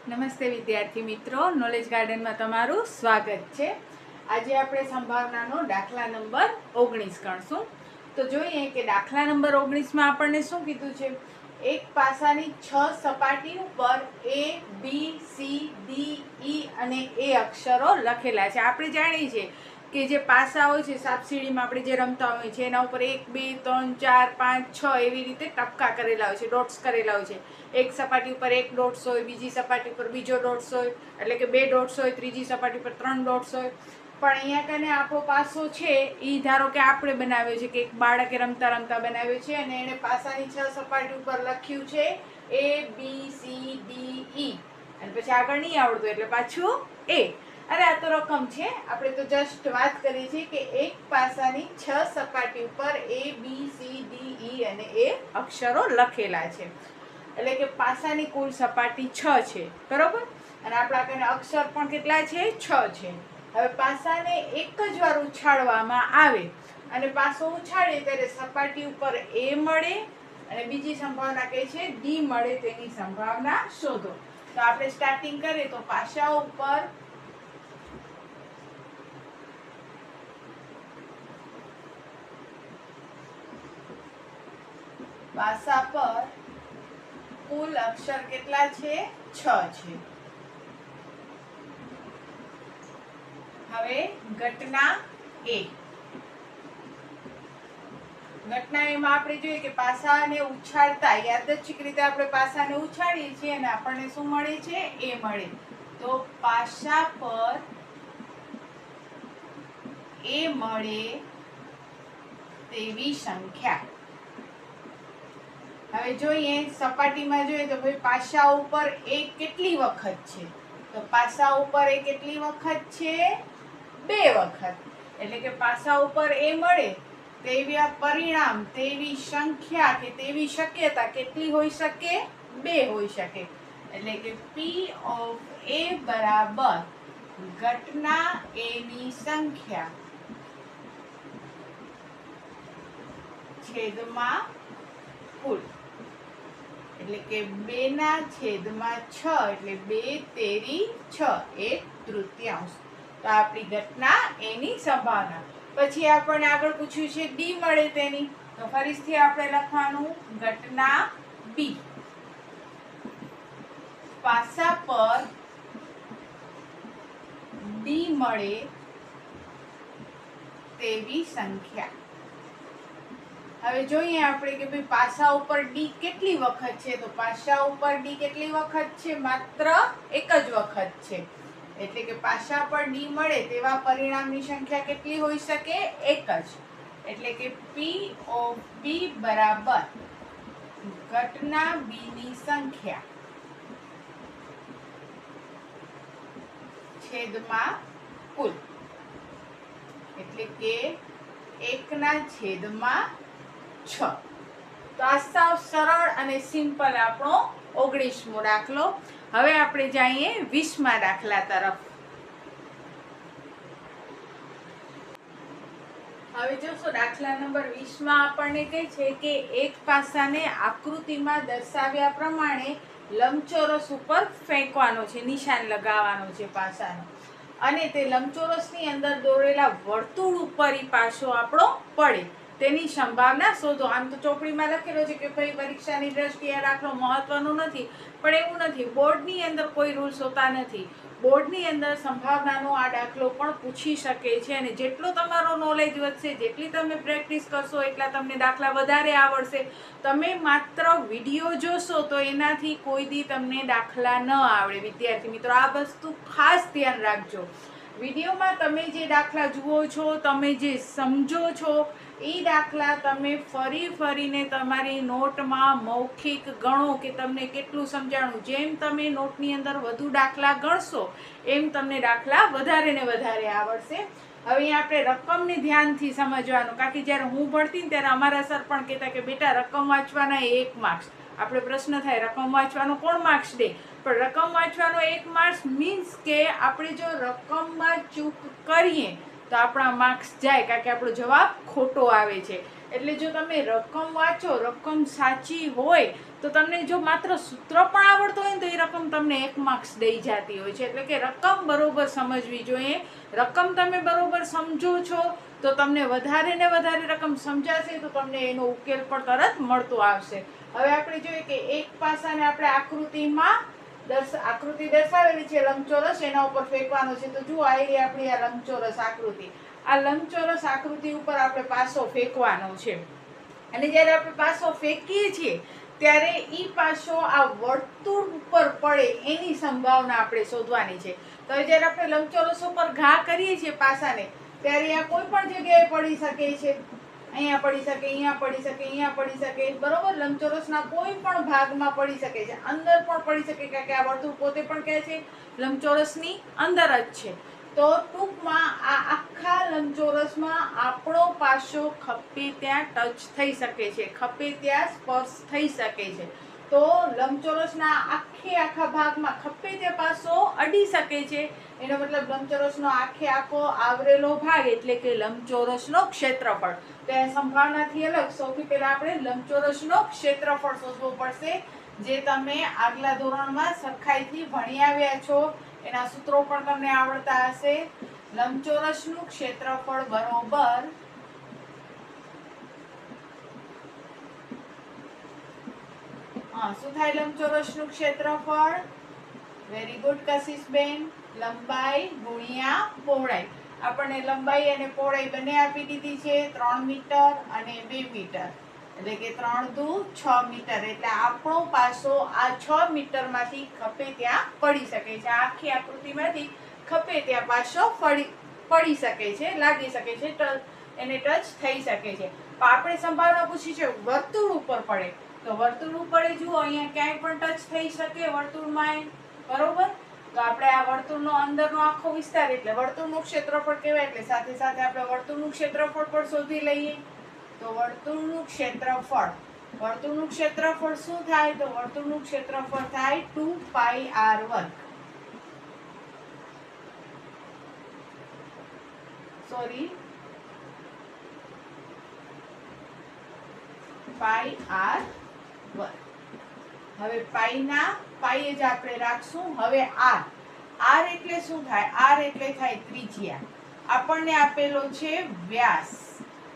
નમસ્તે વિદ્યાર્થી મિત્રો, નોલેજ ગાર્ડનમાં તમારું સ્વાગત છે। આજે આપણે સંભાવનાનો દાખલા નંબર 19 ગણશું। તો જોઈએ કે દાખલા નંબર 19માં આપણને શું કીધું છે। એક પાસાની 6 સપાટી ઉપર A, B, C, D, E અને A અક્ષરો લખેલા છે। આપણે જાણીએ છીએ કે જે પાસા હોય છે, સાપસીડીમાં આપણે જે રમતા હોય છે, એના ઉપર 1, 2, 3, 4, 5, 6 એવી રીતે ટપકા કરેલા હોય છે, ડોટ્સ કરેલા હોય છે। એક સપાટી ઉપર એક ડોટ્સ હોય, બીજી સપાટી પર બીજો ડોટ્સ હોય, એટલે કે 2 ડોટ્સ હોય, ત્રીજી સપાટી પર 3 ડોટ્સ હોય। પણ અહીંયા કને આપણો પાસો છે એ ધારો કે આપણે બનાવ્યો છે, કે એક બાળકે રમતા રમતા બનાવ્યો છે અને એને પાસાની 6 સપાટી ઉપર લખ્યું છે A, B, C, D, E અને પછી આગળ નહીં આવડતું એટલે પાછું A। અરે આ તો રકમ છે, આપણે તો જસ્ટ વાત કરીએ છીએ કે એક પાસાની 6 સપાટી ઉપર A, B, C, D, E અને A અક્ષરો લખેલા છે, એટલે કે પાસાની કુલ સપાટી 6 છે, બરોબર। અને આપણા કને અક્ષર પણ કેટલા છે? 6 છે। હવે પાસાને એક જ વાર ઉછાળવામાં આવે અને પાસો ઉછાળે ત્યારે સપાટી ઉપર A મળે અને બીજી સંભાવના કઈ છે? D મળે, તેની સંભાવના શોધો। તો આપણે સ્ટાર્ટિંગ કરીએ તો પાસા ઉપર પાસા પર કુલ અક્ષર કેટલા છે? 6 છે। હવે ઘટના A, ઘટના એમાં આપણે જોઈએ કે પાસાને ઉછાળતા યાદચ્છિક રીતે આપણે પાસાને ઉછાળીએ છીએ અને આપણને શું મળે છે? A મળે। તો પાસા પર A મળે તેવી સંખ્યા। હવે જોઈએ સપાટીમાં જોઈએ તો ભાઈ પાસા ઉપર A કેટલી વખત છે? તો પાસા ઉપર A કેટલી વખત છે? 2 વખત। એટલે કે પાસા ઉપર A મળે તેવી પરિણામ, તેવી સંખ્યા કે તેવી શક્યતા કેટલી હોઈ શકે? 2 હોઈ શકે। એટલે કે P of A બરાબર ઘટના A ની સંખ્યા છેદમાં કુલ, એટલે કે 2/6 એટલે 2 તેરી 6 1/3। તો આપણી ઘટના A ની સંભાવના। પછી આપણને આગળ પૂછ્યું છે D મળે તેની, તો ફરીથી આપણે લખવાનું ઘટના B, પાસા પર D મળે તેવી સંખ્યા। હવે જોઈએ આપણે કે ભાઈ પાસા ઉપર D કેટલી વખત છે? તો પાસા ઉપર D કેટલી વખત છે? માત્ર એક જ વખત છે। એટલે કે પાસા પર D મળે તેવા પરિણામની સંખ્યા કેટલી હોઈ શકે? એક જ। એટલે કે P of B બરાબર ઘટના B ની સંખ્યા છેદમાં કુલ, એટલે કે 1/6। તો આ સાવ સરળ અને સિમ્પલ આપણો 19મો દાખલો। હવે આપણે જઈએ 20મા દાખલા તરફ। હવે જોશો દાખલા નંબર 20માં આપણને કહે છે કે એક પાસાને આકૃતિમાં દર્શાવ્યા પ્રમાણે લંબચોરસ ઉપર ફેંકવાનો છે, નિશાન લગાવવાનો છે પાસાનો, અને તે લંબચોરસની અંદર દોરેલા વર્તુળ ઉપર ઈ પાસો આપણો પડે તેની સંભાવના શોધો। આમ તો ચોપડીમાં લખેલો છે કે ભાઈ પરીક્ષાની દ્રષ્ટિએ દાખલો મહત્વનો નથી, પણ એવું નથી, બોર્ડની અંદર કોઈ રૂલ્સ હોતા નથી। બોર્ડની અંદર સંભાવનાનો આ દાખલો પણ પૂછી શકે છે, અને જેટલો તમારો નોલેજ વધશે, જેટલી તમે પ્રેક્ટિસ કરશો એટલા તમને દાખલા વધારે આવડશે। તમે માત્ર વિડીયો જોશો તો એનાથી કોઈ દી તમને દાખલા ન આવડે। વિદ્યાર્થી મિત્રો, આ વસ્તુ ખાસ ધ્યાન રાખજો। વિડીયોમાં તમે જે દાખલા જુઓ છો, તમે જે સમજો છો, એ દાખલા તમે ફરીને તમારી નોટમાં મૌખિક ગણો કે તમને કેટલું સમજાણું। જેમ તમે નોટની અંદર વધુ દાખલા ગણશો એમ તમને દાખલા વધારે ને વધારે આવડશે। હવે અહીંયા આપણે રકમને ધ્યાનથી સમજવાનું, કારણ કે જ્યારે હું ભણતી ને ત્યારે અમારા સર પણ કહેતા કે બેટા રકમ વાંચવાના 1 માર્ક્સ। આપણે પ્રશ્ન થાય રકમ વાંચવાનો કોણ માર્ક્સ દે? પણ રકમ વાંચવાનો 1 માર્ક્સ મીન્સ કે આપણે જો રકમમાં ચૂક કરીએ તો આપણા માર્ક્સ જાય, કારણ કે આપણો જવાબ ખોટો આવે છે। એટલે જો તમે રકમ વાંચો, રકમ સાચી હોય તો તમને જો માત્ર સૂત્ર પણ આવડતો હોય ને તો એ રકમ તમને 1 માર્ક્સ દઈ જતી હોય છે. એટલે કે રકમ બરોબર સમજવી જોઈએ. રકમ તમે બરોબર સમજો છો તો તમને વધારે ને વધારે રકમ સમજાશે તો તમને એનો ઉકેલ પણ તરત મળતો આવશે. હવે આપણે જોઈએ કે એક પાસાને આપણે આકૃતિ દર્શાવેલી છે લંબચોરસ, એના ઉપર ફેંકવાનો છે. તો જુઓ આવી આપણી આ લંબચોરસ આકૃતિ. આ લંબચોરસ આકૃતિ ઉપર આપણે પાસો ફેંકવાનો છે. અને જ્યારે આપણે પાસો ફેંકીએ છીએ ત્યારે ઈ પાસો આ વર્તુળ ઉપર પડે એની સંભાવના આપણે શોધવાની છે. તો જ્યારે આપણે લંબચોરસ ઉપર ઘા કરીએ છીએ પાસાને ત્યારે આ કોઈ પણ જગ્યાએ પડી શકે છે. અહીંયા પડી શકે, અહીંયા પડી શકે, અહીંયા પડી શકે, બરોબર. લંબચોરસના કોઈ પણ ભાગમાં પડી શકે છે, અંદર પણ પડી શકે, કારણ કે આ વર્તુળ પોતે પણ કહે છે લંબચોરસની અંદર જ છે. તો ટૂંકમાં આ આખા લંબચોરસમાં આપણો પાસો ખપે ત્યાં ટચ થઈ શકે છે, ખપે ત્યાં સ્પર્શ થઈ શકે છે. તો લંબચોરસના આખા ભાગમાં ખપે ત્યાં પાસો અડી શકે છે. એનો મતલબ લંબચોરસનો આખો આવરેલો ભાગ એટલે કે લંબચોરસનો ક્ષેત્રફળ. તો એ સંભાવનાથી અલગ સૌથી પહેલા આપણે લંબચોરસનો ક્ષેત્રફળ શોધવો પડશે, જે તમે આગલા ધોરણમાં સરખાઈથી ભણી આવ્યા છો. એના સૂત્રો પણ તમને આવડતા હશે. લંબચોરસનું ક્ષેત્રફળ બરોબર શું થાય? લંબચોરસનું ક્ષેત્રફળ, વેરી ગુડ કશિશબેન, લંબાઈ ગુણ્યા પહોળાઈ. આપણને લંબાઈ અને પહોળાઈ બંને આપી દીધી છે, 3 મીટર અને 2 મીટર, એટલે કે 3 દુ 6 મીટર. એટલે આપણો પાસો આ 6 મીટરમાંથી ખપે ત્યાં પડી શકે છે. આખી આકૃતિમાંથી ખપે ત્યાં પાસો પડી શકે છે, લાગી શકે છે, એને ટચ થઈ શકે છે. આપણે સંભાવના પૂછી છે વર્તુળ ઉપર પડે, તો વર્તુળ ઉપર જુઓ અહીંયા ક્યાંય પણ ટચ થઈ શકે વર્તુળમાં, બરોબર. તો આપણે આ વર્તુળનો અંદરનો આખો વિસ્તાર એટલે વર્તુળનું ક્ષેત્રફળ કહેવાય. એટલે સાથે સાથે આપણે વર્તુળનું ક્ષેત્રફળ પણ શોધી લઈએ. તો વર્તુળનું ક્ષેત્રફળ શું થાય? તો વર્તુળનું ક્ષેત્રફળ થાય 2πr². Sorry, πr². હવે પાઈ જ આપણે રાખશું. હવે r એટલે શું થાય? r એટલે થાય ત્રિજ્યા. આપણને આપેલો છે વ્યાસ.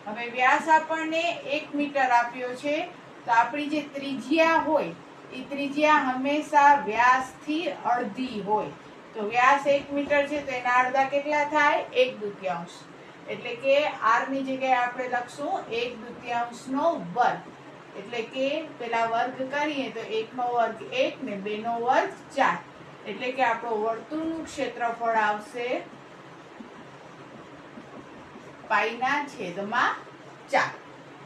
હવે વ્યાસ આપણને 1 મીટર આપ્યો છે. તો આપણી જે ત્રિજ્યા હોય એ ત્રિજ્યા હંમેશા વ્યાસથી અડધી હોય. તો વ્યાસ 1 મીટર છે તો એના અડધા કેટલા થાય? 1/2. એટલે કે r ની જગ્યાએ આપણે લખશું 1/2 વર્ગ. એટલે કે પેલા વર્ગ કરીએ તો 1 નો વર્ગ 1 ને 2 નો વર્ગ 4. એટલે કે આપણું વર્તુળનું ક્ષેત્રફળ આવશે π/4.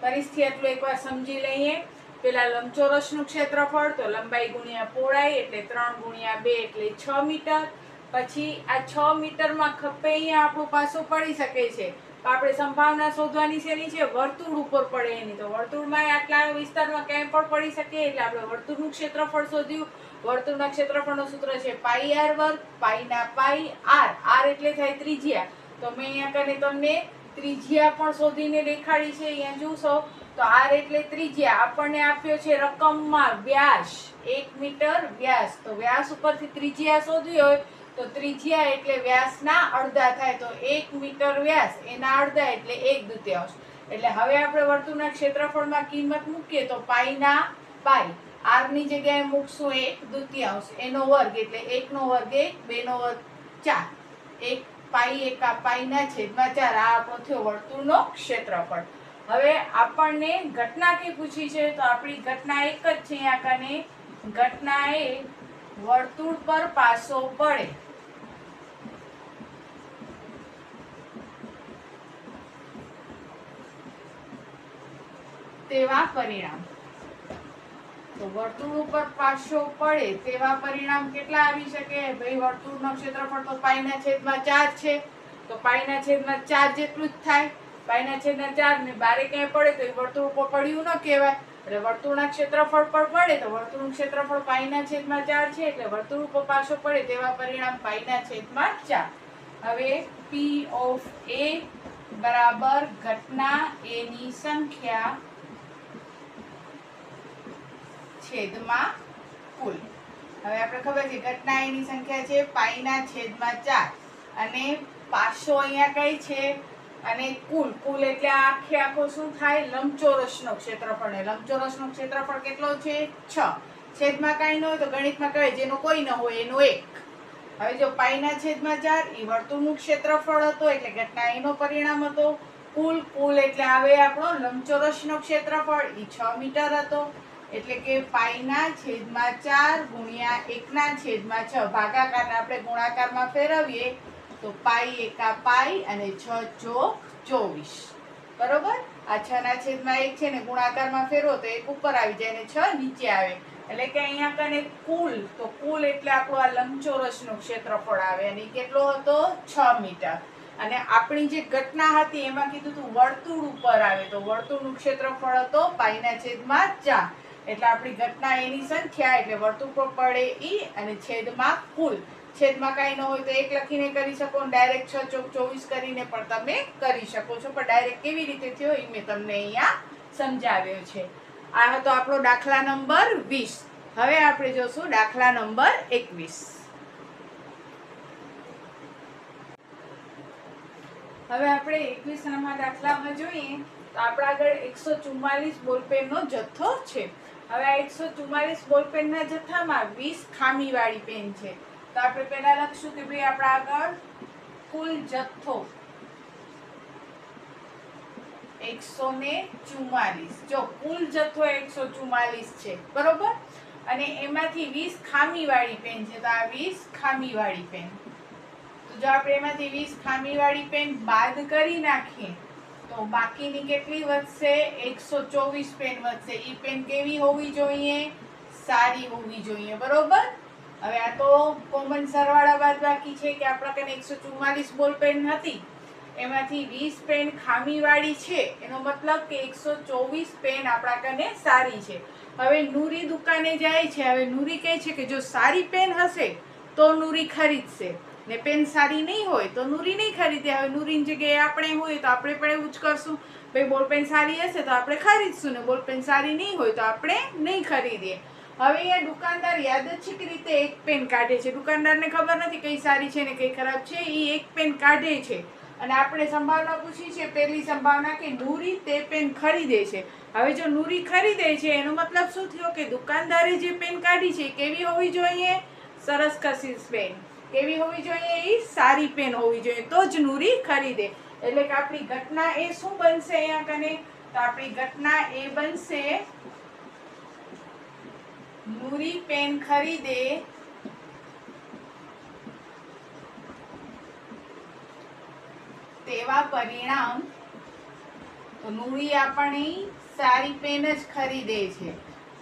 ફરીથી એટલું એકવાર સમજી લઈએ. પેલા લંબચોરસનું ક્ષેત્રફળ, તો લંબાઈ ગુણ્યા પહોળાઈ એટલે 3 ગુણ્યા 2 એટલે 6 મીટર. પછી આ 6 મીટરમાં ખપે અહીંયા આપણો પાસો પડી શકે છે. તો આપણે સંભાવના શોધવાની છે એની છે વર્તુળ ઉપર પડે એની. તો વર્તુળમાં આટલા વિસ્તારમાં ક્યાંય પણ પડી શકે એટલે આપણે વર્તુળનું ક્ષેત્રફળ શોધ્યું. વર્તુળના ક્ષેત્રફળનું સૂત્ર છે πr², પાઈના પાઈ r એટલે થાય ત્રિજ્યા. તો મેં અહીંયા કને તમને ત્રિજ્યા પણ શોધીને દેખાડી છે, અહીંયા જોશો. તો r એટલે ત્રિજ્યા. આપણને આપ્યો છે રકમમાં વ્યાસ, 1 મીટર વ્યાસ. તો વ્યાસ ઉપરથી ત્રિજ્યા શોધવી હોય તો ત્રિજ્યા એટલે વ્યાસના અડધા થાય. તો 1 મીટર વ્યાસ એના અડધા એટલે 1/2. એટલે હવે આપણે વર્તુળના ક્ષેત્રફળમાં કિંમત મૂકીએ તો પાઈના પાઈ, r ની જગ્યાએ મૂકશું 1/2, એનો વર્ગ એટલે 1 નો વર્ગ 1, 2 નો વર્ગ 4, 1 પાઈ એકા પાઈના છેદમાં 4. આ આપણો થયો વર્તુળનો ક્ષેત્રફળ. હવે આપણને ઘટના કઈ પૂછી છે? તો આપણી ઘટના એક જ છે અહીંયા કને. ઘટના એ વર્તુળ પર પાસો પડે તેવા પરિણામ. તો વર્તુળ ઉપર પાસો પડે તેવા પરિણામ કેટલા આવી શકે? ભાઈ વર્તુળનું ક્ષેત્રફળ તો π/4 છે, તો π/4 જેટલું જ થાય. π/4 ને બારે ક્યાંય પડે તો એ વર્તુળ ઉપર પડ્યું ન કહેવાય. એટલે વર્તુળના ક્ષેત્રફળ પર પડે તો વર્તુળનું ક્ષેત્રફળ π/4 છે. એટલે વર્તુળ ઉપર પાસો પડે તેવા પરિણામ π/4. હવે P ઓફ A બરાબર ઘટના A ની સંખ્યા છેદમાં કુલ. હવે આપણે ખબર છે ઘટના એની સંખ્યા છે પાઈના છેદમાં 4 અને પાસો અહીંયા કઈ છે અને કુલ એટલે આખે આખો શું થાય લંબચોરસનો ક્ષેત્રફળ ને લંબચોરસનો ક્ષેત્રફળ કેટલો છે 6 છેદમાં કાંઈ ન હોય તો ગણિતમાં કહે જેનો કોઈ ન હોય એનો 1. હવે જો પાઈના છેદમાં 4 એ વર્તુળનું ક્ષેત્રફળ હતો એટલે ઘટના એનો પરિણામ હતો. કુલ એટલે આવે આપણો લંબચોરસનો ક્ષેત્રફળ એ 6 મીટર હતો એટલે કે પાઈના છેદમાં 4 ગુણ્યા 1/6 ભાગાકારને આપણે ગુણાકારમાં ફેરવીએ તો પાઈ એકા પાઈ અને 6 ચોક 24. બરોબર. આ 6/1 છે ને ગુણાકારમાં ફેરવો તો 1 ઉપર આવી જાય અને 6 નીચે આવે એટલે કે અહીંયા કને કુલ એટલે આપણો આ લંબચોરસનો ક્ષેત્રફળ આવે અને કેટલો હતો 6 મીટર. અને આપણી જે ઘટના હતી એમાં કીધું હતું વર્તુળ ઉપર આવે તો વર્તુળનું ક્ષેત્રફળ હતો પાઈના છેદમાં 4 એટલે આપણી ઘટના એની સંખ્યા એટલે વર્તુળ પર પડે ઈ અને છેદમાં કુલ. છેદમાં કાંઈ ન હોય તો 1 લખીને કરી શકો ડાયરેક્ટ 6 ચોક 24 કરીને પણ તમે કરી શકો છો પણ ડાયરેક્ટ કેવી રીતે થયો એ મેં તમને અહીંયા સમજાવ્યો છે. આ હતો આપણો દાખલા નંબર 20. હવે આપણે જોશું દાખલા નંબર 21. હવે આપણે 21 નંબર દાખલામાં જોઈએ તો આપણા આગળ 144 બોલપેનનો જથ્થો છે. હવે આ 144 બોલપેનના જથ્થામાં 20 ખામીવાળી પેન છે તો આપણે પહેલા લખશું કે ભાઈ આપણા આગળ કુલ જથ્થો 144. જો કુલ જથ્થો 144 છે બરોબર અને એમાંથી 20 ખામીવાળી પેન છે તો આ 20 ખામીવાળી પેન. તો જો આપણે એમાંથી 20 ખામીવાળી પેન બાદ કરી નાખીએ તો બાકીની કેટલી વધશે 124 પેન વધશે. ઈ પેન કેવી હોવી જોઈએ સારી હોવી જોઈએ બરોબર. હવે આ તો કોમન સરવાળા બાદબાકી છે કે આપણા કને 144 બોલ પેન હતી એમાંથી 20 પેન ખામીવાળી છે એનો મતલબ કે 124 પેન આપણા કને સારી છે. હવે નૂરી દુકાને જાય છે. હવે નૂરી કહે છે કે જો સારી પેન હશે તો નૂરી ખરીદશે ને પેન સારી નહીં હોય તો નૂરી નહીં ખરીદે. હવે નૂરીની જગ્યાએ આપણે હોય તો આપણે પણ એવું જ કરશું ભાઈ બોલ પેન સારી હશે તો આપણે ખરીદશું ને બોલ પેન સારી નહીં હોય તો આપણે નહીં ખરીદીએ. હવે અહીંયા દુકાનદાર યાદચ્છિક રીતે એક પેન કાઢે છે. દુકાનદારને ખબર નથી કઈ સારી છે ને કઈ ખરાબ છે. એ એક પેન કાઢે છે અને આપણે સંભાવના પૂછી છે પહેલી સંભાવના કે નૂરી તે પેન ખરીદે છે. હવે જો નૂરી ખરીદે છે એનો મતલબ શું થયો કે દુકાનદારે જે પેન કાઢી છે કેવી હોવી જોઈએ સરસ કસીસ પેન. કેવી હોવી જોઈએ એ સારી પેન હોવી જોઈએ તો જ નૂરી ખરીદે. એટલે કે આપણી ઘટના એ શું બનશે અહીંયા કને તો આપણી ઘટના એ બનશે નૂરી પેન ખરીદે તેવા પરિણામ. તો નૂરી આપણી સારી પેન જ ખરીદે છે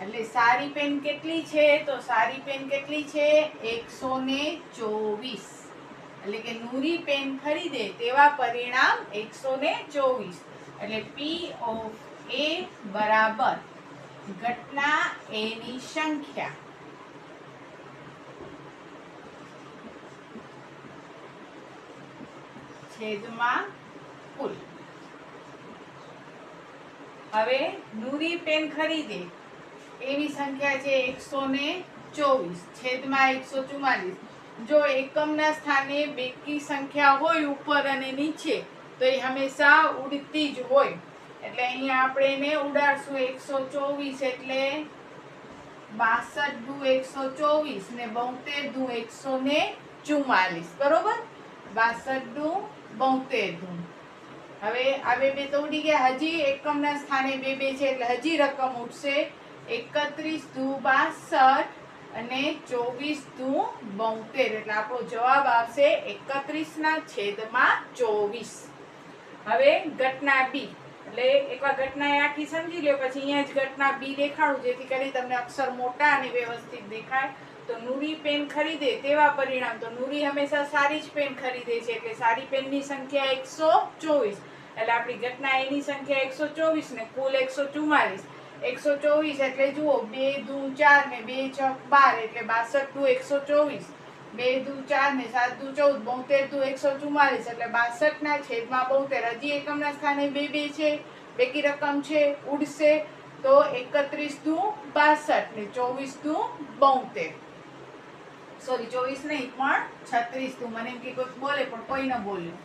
એટલે સારી પેન કેટલી છે તો સારી પેન કેટલી છે 124 એટલે કે નૂરી પેન ખરીદે તેવા પરિણામ 124 એટલે P ઓફ A બરાબર ઘટના A ની સંખ્યા છેદમાં કુલ. હવે નૂરી પેન ખરીદે એની સંખ્યા છે 124 છેદમાં 144. જો એકમના સ્થાને બેકી સંખ્યા હોય ઉપર અને નીચે તો એ હંમેશા ઉડતી જ હોય એટલે અહીંયા આપણે એને ઉડાડશું 124 એટલે 62 દુ 124 ને 72 દુ 144 બરોબર. 62 દુ 72 હવે આ બે તો ઉડી ગયા. હજી એકમના સ્થાને બે છે એટલે હજી રકમ ઉઠશે 31 દુ 62 અને 24 દુ 72 એટલે આપણો જવાબ આવશે 31/24. હવે ઘટના બી એટલે એકવાર ઘટના આખી સમજી લ્યો પછી અહીંયા જ ઘટના બી દેખાડું જેથી કરી તમને અક્ષર મોટા અને વ્યવસ્થિત દેખાય. તો નૂરી પેન ખરીદે તેવા પરિણામ. તો નૂરી હંમેશા સારી જ પેન ખરીદે છે એટલે સારી પેનની સંખ્યા 124 એટલે આપણી ઘટના એની સંખ્યા 124 ને કુલ 144. 124 એટલે જુઓ 2 દુ 4 ને 2 ચોક 12 એટલે 62 દુ 124. 2 દુ 4 ને 7 દુ 14 72 દુ 144 એટલે 62/72. હજી એકમના સ્થાને બે છે બેકી રકમ છે ઉડશે તો 31 દુ 62 ને 24 દુ 72. સોરી 24 નહીં પણ 36 તું, મને એમ કે કોઈ બોલે પણ કોઈ ન બોલ્યું.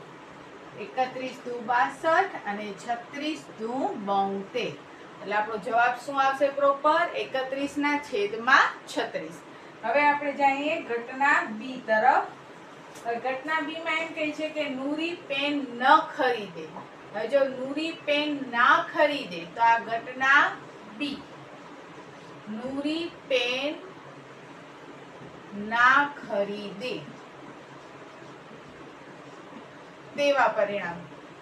31 દુ 62 અને 36 દુ 72. એટલે આપણો જવાબ શું આવશે પ્રોપર? 31 ના છેદમાં 36. હવે આપણે જઈએ ઘટના બી તરફ. ઘટના બી માં એમ કહે છે કે નૂરી પેન ન ખરીદે. હવે જો નૂરી પેન ના ખરીદે તો આ ઘટના બી. નૂરી પેન ના ખરીદે તેવા પરિણામ.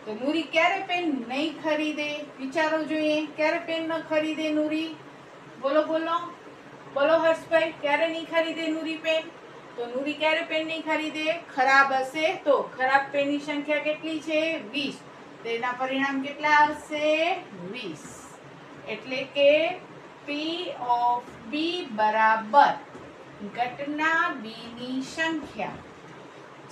તો નૂરી ક્યારે પેન નહીં ખરીદે? વિચારો જોઈએ. ક્યારે પેન ન ખરીદે નૂરી? બોલો બોલો બોલો હર્ષભાઈ, ક્યારે નહીં ખરીદે નૂરી પેન? તો નૂરી ક્યારે પેન નહીં ખરીદે? ખરાબ હશે તો. ખરાબ પેનની સંખ્યા કેટલી છે? 20. તેના પરિણામ કેટલા આવશે? 20. એટલે કે P of B બરાબર ઘટના બી ની સંખ્યા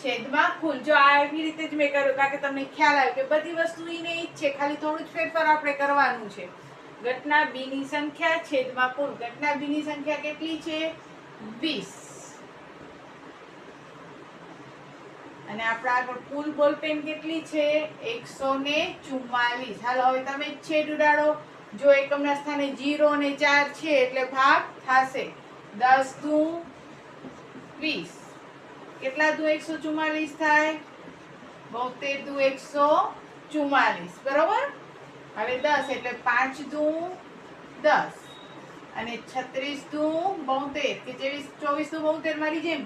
છેદમાં કુલ. જો આ એવી રીતે જ મેં કર્યું કારણ કે તમને ખ્યાલ આવ્યો કે બધી વસ્તુ ઈને ઈ જ છે, ખાલી થોડું જ ફેરફાર આપણે કરવાનું છે. ઘટના બી ની સંખ્યા છેદમાં કુલ. ઘટના બી ની સંખ્યા કેટલી છે? 20. અને આપણા આગળ કુલ બોલપેન કેટલી છે? 144. હાલો હવે તમે છેદ ઉડાડો. જો એકમના સ્થાને 0 અને 4 છે એટલે ભાગ થશે. 10 દુ 20. કેટલા દુ 144 થાય? 72 દુ 144. બરોબર? હવે 10 એટલે 5 દુ 10 અને 36 દુ 72 કે 24 દુ 72 મારી જેમ.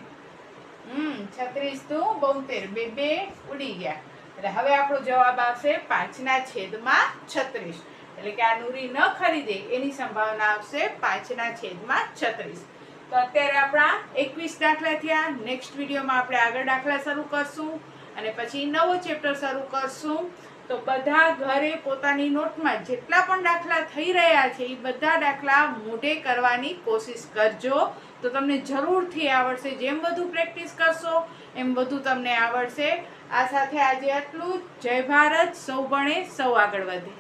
36 દુ 72. બે ઉડી ગયા. એટલે હવે આપણો જવાબ આવશે 5 ના છેદમાં 36. એટલે કે આ નૂરી ન ખરીદે એની સંભાવના આવશે 5 ના છેદમાં 36. તો અત્યારે આપણા 21 દાખલા થયા. નેક્સ્ટ વિડીયોમાં આપણે આગળ દાખલા શરૂ કરશું અને પછી નવો ચેપ્ટર શરૂ કરશું. તો બધા ઘરે પોતાની નોટમાં જેટલા પણ દાખલા થઈ રહ્યા છે એ બધા દાખલા મોઢે કરવાની કોશિશ કરજો. તો તમને જરૂરથી આવડશે. જેમ બધું પ્રેક્ટિસ કરશો એમ બધું તમને આવડશે. આ સાથે આજે આટલું. જય ભારત. સૌ ભણે સૌ આગળ વધે.